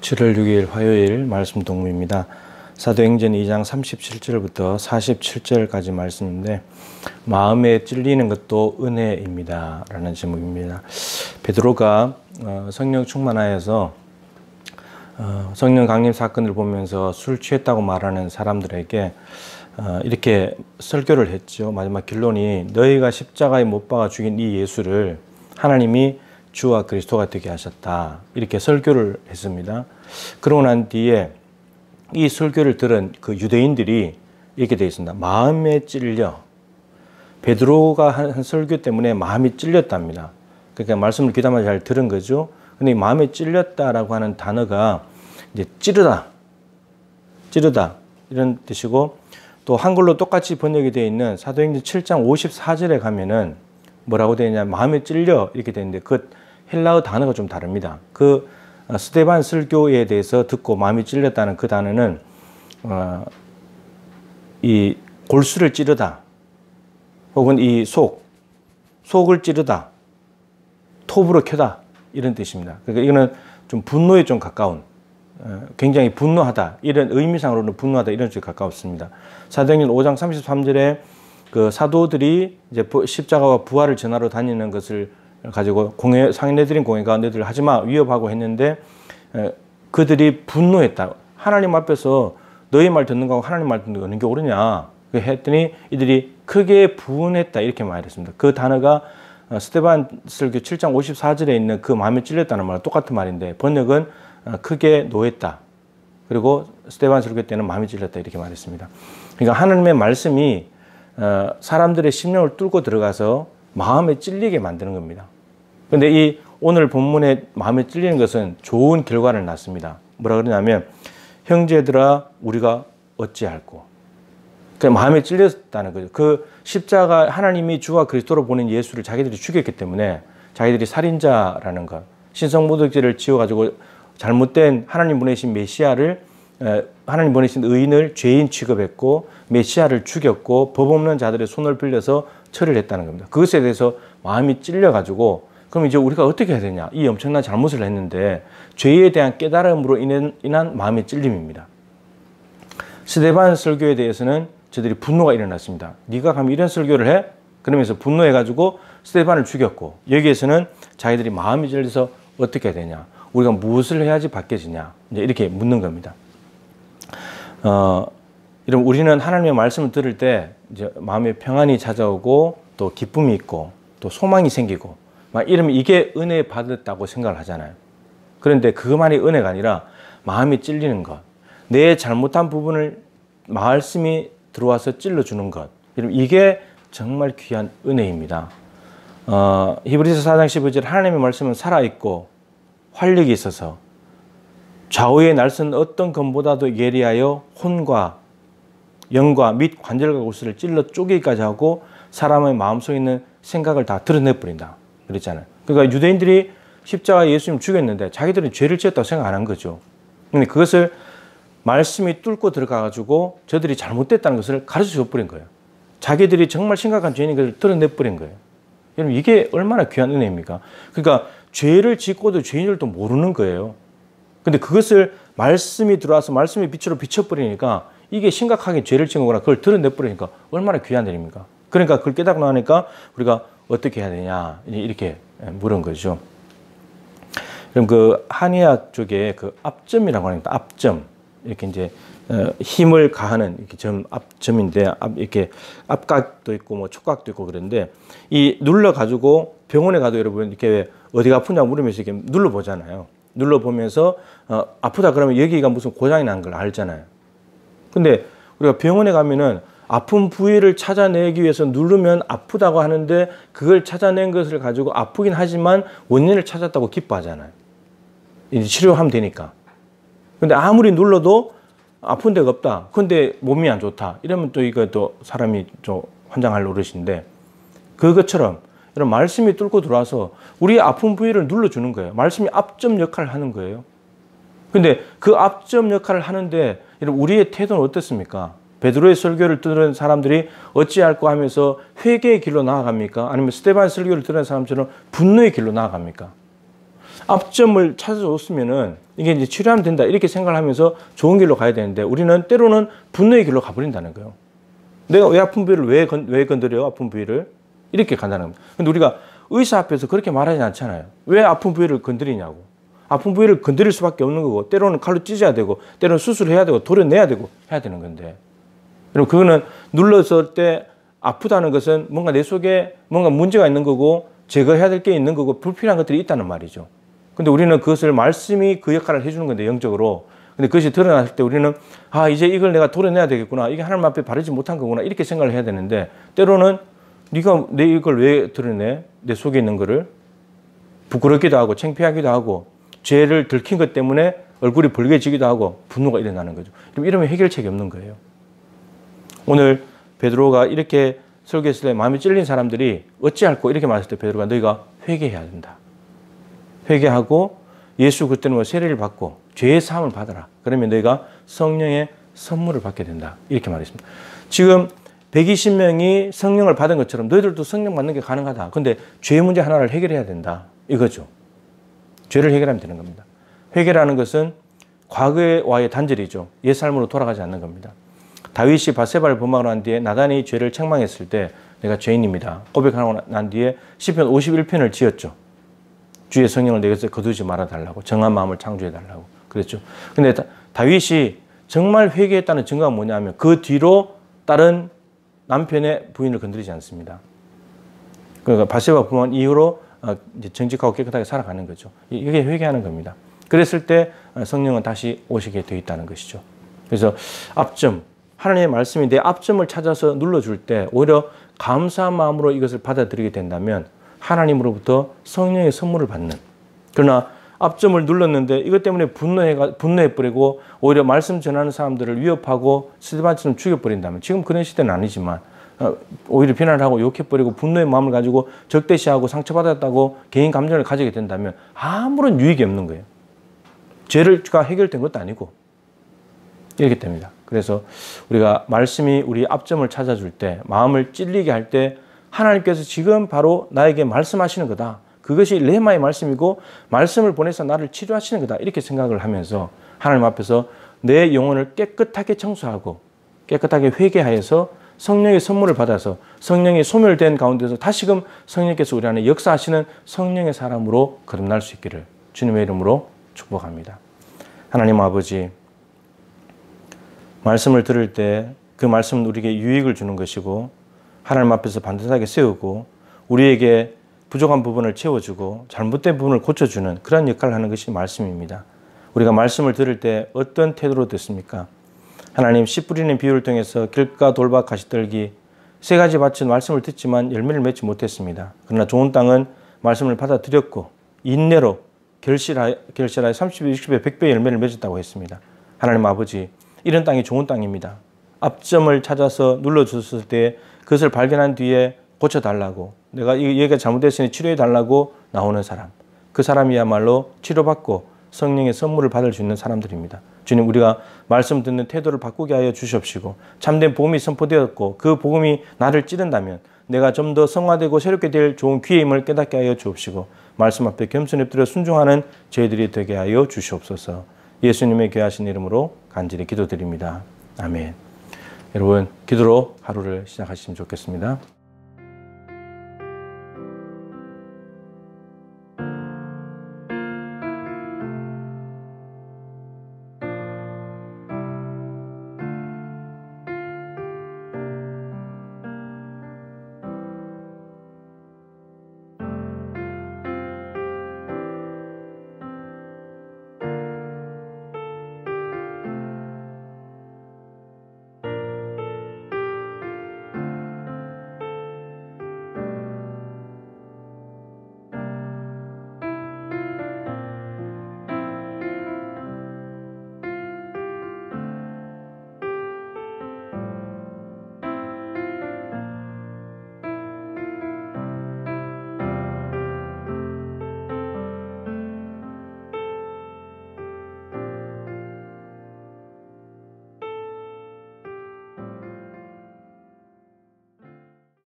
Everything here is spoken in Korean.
7월 6일 화요일 말씀 동무입니다. 사도행전 2장 37절부터 47절까지 말씀인데 마음에 찔리는 것도 은혜입니다 라는 제목입니다. 베드로가 성령 충만하여서 성령 강림 사건을 보면서 술 취했다고 말하는 사람들에게 이렇게 설교를 했죠. 마지막 결론이 너희가 십자가에 못 박아 죽인 이 예수를 하나님이 주와 그리스도가 되게 하셨다. 이렇게 설교를 했습니다. 그러고 난 뒤에 이 설교를 들은 그 유대인들이 이렇게 되어 있습니다. 마음에 찔려. 베드로가 한 설교 때문에 마음이 찔렸답니다. 그러니까 말씀을 귀담아 잘 들은 거죠. 근데 마음에 찔렸다라고 하는 단어가 이제 찌르다 이런 뜻이고, 또 한글로 똑같이 번역이 되어 있는 사도행전 7장 54절에 가면은 뭐라고 되어 있냐, 마음에 찔려 이렇게 되어 있는데 그 헬라어 단어가 좀 다릅니다. 그 스데반 설교에 대해서 듣고 마음이 찔렸다는 그 단어는 이 골수를 찌르다, 혹은 이 속을 찌르다, 톱으로 켜다 이런 뜻입니다. 그러니까 이거는 좀 분노에 좀 가까운, 굉장히 분노하다, 이런 의미상으로는 분노하다 이런 쪽에 가까웠습니다. 사도행전 5장 33절에 그 사도들이 이제 십자가와 부활을 전하러 다니는 것을 가지고 상인애들인 공회 가운데들 하지마 위협하고 했는데 그들이 분노했다. 하나님 앞에서 너희 말 듣는 거하고 하나님 말 듣는 거 어느 게 옳으냐 했더니 이들이 크게 분했다 이렇게 말했습니다. 그 단어가 스데반 설교 7장 54절에 있는 그 마음에 찔렸다는 말과 똑같은 말인데 번역은 크게 노했다. 그리고 스데반 설교 때는 마음에 찔렸다 이렇게 말했습니다. 그러니까 하나님의 말씀이 사람들의 심령을 뚫고 들어가서 마음에 찔리게 만드는 겁니다. 그런데 이 오늘 본문에 마음에 찔리는 것은 좋은 결과를 낳습니다. 뭐라 그러냐면 형제들아 우리가 어찌할꼬. 마음에 찔렸다는 거죠. 그 십자가, 하나님이 주와 그리스도로 보낸 예수를 자기들이 죽였기 때문에 자기들이 살인자라는 것, 신성모독죄를 지어가지고 잘못된 하나님 보내신 메시아를, 하나님 보내신 의인을 죄인 취급했고 메시아를 죽였고 법 없는 자들의 손을 빌려서 처리를 했다는 겁니다. 그것에 대해서 마음이 찔려가지고 그럼 이제 우리가 어떻게 해야 되냐, 이 엄청난 잘못을 했는데 죄에 대한 깨달음으로 인한 마음의 찔림입니다. 스데반 설교에 대해서는 저들이 분노가 일어났습니다. 네가 감히 이런 설교를 해? 그러면서 분노해가지고 스데반을 죽였고, 여기에서는 자기들이 마음이 찔려서 어떻게 해야 되냐, 우리가 무엇을 해야지 바뀌어지냐, 이제 이렇게 묻는 겁니다. 이런 우리는 하나님의 말씀을 들을 때 이제 마음에 평안이 찾아오고 또 기쁨이 있고 또 소망이 생기고 막 이러면 이게 은혜 받았다고 생각을 하잖아요. 그런데 그것만이 은혜가 아니라 마음이 찔리는 것, 내 잘못한 부분을 말씀이 들어와서 찔러주는 것, 이게 정말 귀한 은혜입니다. 히브리서 4장 15절 하나님의 말씀은 살아있고 활력이 있어서 좌우의 날선 어떤 검보다도 예리하여 혼과 영과 및 관절과 골수를 찔러 쪼개기까지 하고 사람의 마음속에 있는 생각을 다 드러내버린다 그랬잖아요. 그러니까 유대인들이 십자가에 예수님 죽였는데 자기들은 죄를 지었다고 생각 안 한 거죠. 근데 그것을 말씀이 뚫고 들어가가지고 저들이 잘못됐다는 것을 가르쳐 줘버린 거예요. 자기들이 정말 심각한 죄인 것을 드러내버린 거예요. 여러분 이게 얼마나 귀한 은혜입니까? 그러니까 죄를 짓고도 죄인들도 모르는 거예요. 근데 그것을 말씀이 들어와서 말씀의 빛으로 비춰버리니까 이게 심각하게 죄를 지은 거구나, 그걸 드러내버리니까 얼마나 귀한 일입니까? 그러니까 그걸 깨닫고 나니까 우리가 어떻게 해야 되냐 이렇게 물은 거죠. 그럼 그 한의학 쪽에 그 압점이라고 하니까 압점, 이렇게 이제 힘을 가하는 이렇게 압점인데 이렇게 압각도 있고 뭐 촉각도 있고 그런데 이 눌러 가지고 병원에 가도 여러분 이렇게 어디가 아프냐고 물으면서 이렇게 눌러 보잖아요. 눌러 보면서 아프다 그러면 여기가 무슨 고장이 난 걸 알잖아요. 근데 우리가 병원에 가면은 아픈 부위를 찾아내기 위해서 누르면 아프다고 하는데 그걸 찾아낸 것을 가지고 아프긴 하지만 원인을 찾았다고 기뻐하잖아요. 이제 치료하면 되니까. 근데 아무리 눌러도 아픈 데가 없다. 근데 몸이 안 좋다. 이러면 또 이거 또 사람이 좀 환장할 노릇인데, 그것처럼 이런 말씀이 뚫고 들어와서 우리 아픈 부위를 눌러주는 거예요. 말씀이 압점 역할을 하는 거예요. 근데 그 압점 역할을 하는데 우리의 태도는 어떻습니까? 베드로의 설교를 들은 사람들이 어찌할꼬 하면서 회개의 길로 나아갑니까? 아니면 스데반 설교를 들은 사람처럼 분노의 길로 나아갑니까? 앞점을 찾아줬으면은 이게 이제 치료하면 된다 이렇게 생각을 하면서 좋은 길로 가야 되는데 우리는 때로는 분노의 길로 가버린다는 거예요. 내가 왜 아픈 부위를 왜 건드려? 아픈 부위를 이렇게 간다는 겁니다. 근데 우리가 의사 앞에서 그렇게 말하지 않잖아요. 왜 아픈 부위를 건드리냐고. 아픈 부위를 건드릴 수밖에 없는 거고 때로는 칼로 찢어야 되고 때로는 수술해야 되고 도려내야 되고 해야 되는 건데 여러분 그거는 눌렀을 때 아프다는 것은 뭔가 내 속에 뭔가 문제가 있는 거고 제거해야 될 게 있는 거고 불필요한 것들이 있다는 말이죠. 근데 우리는 그것을 말씀이 그 역할을 해주는 건데 영적으로 근데 그것이 드러났을 때 우리는 이제 이걸 내가 도려내야 되겠구나. 이게 하나님 앞에 바르지 못한 거구나. 이렇게 생각을 해야 되는데 때로는 네가 내 이걸 왜 드러내? 내 속에 있는 거를 부끄럽기도 하고 창피하기도 하고 죄를 들킨 것 때문에 얼굴이 벌개지기도 하고 분노가 일어나는 거죠. 이러면 해결책이 없는 거예요. 오늘 베드로가 이렇게 설교했을 때 마음이 찔린 사람들이 어찌할꼬 이렇게 말했을 때 베드로가 너희가 회개해야 된다. 회개하고 예수 그리스도의 세례를 받고 죄의 사함을 받아라. 그러면 너희가 성령의 선물을 받게 된다. 이렇게 말했습니다. 지금 120명이 성령을 받은 것처럼 너희들도 성령 받는 게 가능하다. 근데 죄 문제 하나를 해결해야 된다. 이거죠. 죄를 해결하면 되는 겁니다. 회개라는 것은 과거와의 단절이죠. 옛 삶으로 돌아가지 않는 겁니다. 다윗이 밧세바를 범하고 난 뒤에 나단이 죄를 책망했을 때 내가 죄인입니다. 고백하고 난 뒤에 시편 51편을 지었죠. 주의 성령을 내게서 거두지 말아달라고 정한 마음을 창조해달라고 그랬죠. 근데 다윗이 정말 회개했다는 증거가 뭐냐면 그 뒤로 다른 남편의 부인을 건드리지 않습니다. 그러니까 밧세바 범한 이후로 이제 정직하고 깨끗하게 살아가는 거죠. 이게 회개하는 겁니다. 그랬을 때 성령은 다시 오시게 되어 있다는 것이죠. 그래서 앞점, 하나님의 말씀이 내 앞점을 찾아서 눌러줄 때 오히려 감사한 마음으로 이것을 받아들이게 된다면 하나님으로부터 성령의 선물을 받는. 그러나 앞점을 눌렀는데 이것 때문에 분노해버리고 오히려 말씀 전하는 사람들을 위협하고 스데반처럼 죽여버린다면 지금 그런 시대는 아니지만 오히려 비난을 하고 욕해버리고 분노의 마음을 가지고 적대시하고 상처받았다고 개인 감정을 가지게 된다면 아무런 유익이 없는 거예요. 죄가 해결된 것도 아니고 이렇게 됩니다. 그래서 우리가 말씀이 우리 앞점을 찾아줄 때 마음을 찔리게 할 때 하나님께서 지금 바로 나에게 말씀하시는 거다. 그것이 레마의 말씀이고 말씀을 보내서 나를 치료하시는 거다. 이렇게 생각을 하면서 하나님 앞에서 내 영혼을 깨끗하게 청소하고 깨끗하게 회개하여서 성령의 선물을 받아서 성령이 소멸된 가운데서 다시금 성령께서 우리 안에 역사하시는 성령의 사람으로 거듭날 수 있기를 주님의 이름으로 축복합니다. 하나님 아버지, 말씀을 들을 때 그 말씀은 우리에게 유익을 주는 것이고 하나님 앞에서 반듯하게 세우고 우리에게 부족한 부분을 채워주고 잘못된 부분을 고쳐주는 그런 역할을 하는 것이 말씀입니다. 우리가 말씀을 들을 때 어떤 태도로 듣습니까? 하나님 씨 뿌리는 비유를 통해서 길가 돌밭 가시떨기 세 가지 밭은 말씀을 듣지만 열매를 맺지 못했습니다. 그러나 좋은 땅은 말씀을 받아들였고 인내로 결실하여 30배, 60배, 100배 열매를 맺었다고 했습니다. 하나님 아버지, 이런 땅이 좋은 땅입니다. 앞점을 찾아서 눌러줬을 때 그것을 발견한 뒤에 고쳐달라고 내가 얘가 잘못됐으니 치료해달라고 나오는 사람, 그 사람이야말로 치료받고 성령의 선물을 받을 수 있는 사람들입니다. 주님, 우리가 말씀 듣는 태도를 바꾸게 하여 주시옵시고 참된 복음이 선포되었고 그 복음이 나를 찌른다면 내가 좀 더 성화되고 새롭게 될 좋은 기회임을 깨닫게 하여 주옵시고 말씀 앞에 겸손히 엎드려 순종하는 저희들이 되게 하여 주시옵소서. 예수님의 귀하신 이름으로 간절히 기도드립니다. 아멘. 여러분, 기도로 하루를 시작하시면 좋겠습니다.